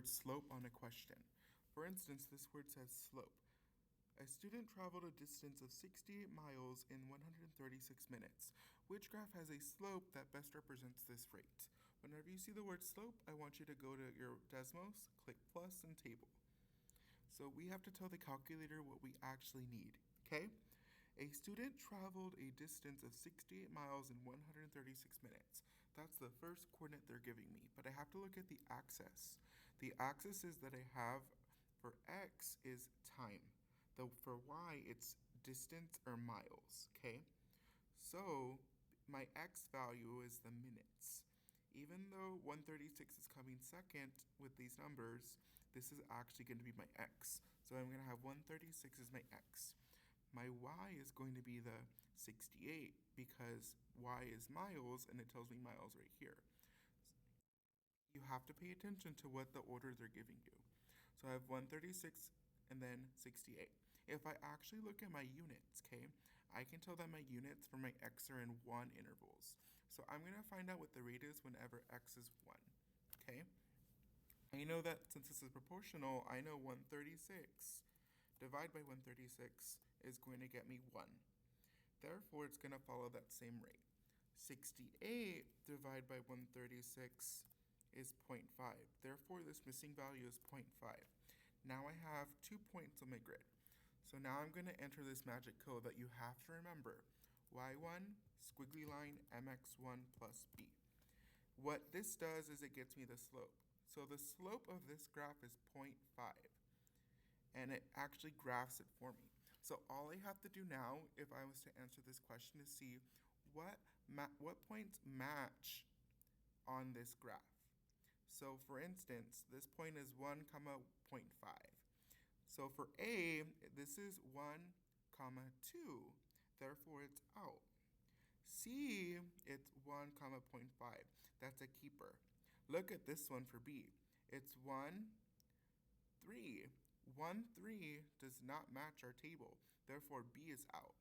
word slope on a question. For instance, this word says slope. A student traveled a distance of 68 miles in 136 minutes. Which graph has a slope that best represents this rate? Whenever you see the word slope, I want you to go to your Desmos, click plus, and table. So we have to tell the calculator what we actually need, okay? A student traveled a distance of 68 miles in 136 minutes. That's the first coordinate they're giving me, but I have to look at the axis. The axis is that I have for x is time. Though for y, it's distance or miles, okay? So my x value is the minutes. Even though 136 is coming second with these numbers, this is actually going to be my x. So I'm going to have 136 as my x. My y is going to be the 68 because y is miles and it tells me miles right here. You have to pay attention to what the order they're giving you. So I have 136 and then 68. If I actually look at my units, okay, I can tell that my units for my x are in 1 intervals. So I'm going to find out what the rate is whenever x is 1, okay? I know that since this is proportional, I know 136 divided by 136 is going to get me 1. Therefore, it's going to follow that same rate. 68 divided by 136 is 0.5. Therefore, this missing value is 0.5. Now I have 2 points on my grid. So now I'm going to enter this magic code that you have to remember. y1, squiggly line, mx1 plus b. What this does is it gets me the slope. So the slope of this graph is 0.5. And it actually graphs it for me. So all I have to do now, if I was to answer this question, is see what points match on this graph. So for instance, this point is 1, 0.5. So for A, this is 1, 2. Therefore, it's out. C, it's 1, 0.5. That's a keeper. Look at this one for B. It's 1, 3. 1, 3 does not match our table. Therefore, B is out.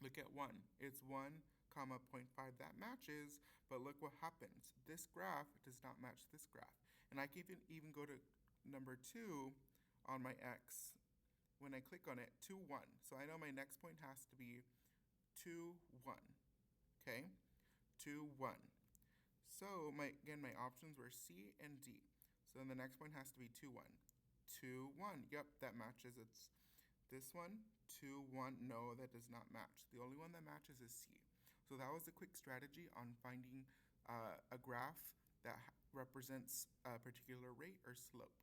Look at 1. It's 1, 0.5. That matches, but look what happens. This graph does not match this graph. And I can even go to number 2 on my x. When I click on it, 2, 1. So I know my next point has to be 2, 1. Okay? 2, 1. So again, my options were C and D. So then the next point has to be 2, 1. 2, 1. Yep, that matches. It's this one. 2, 1. No, that does not match. The only one that matches is C. So that was a quick strategy on finding a graph that represents a particular rate or slope.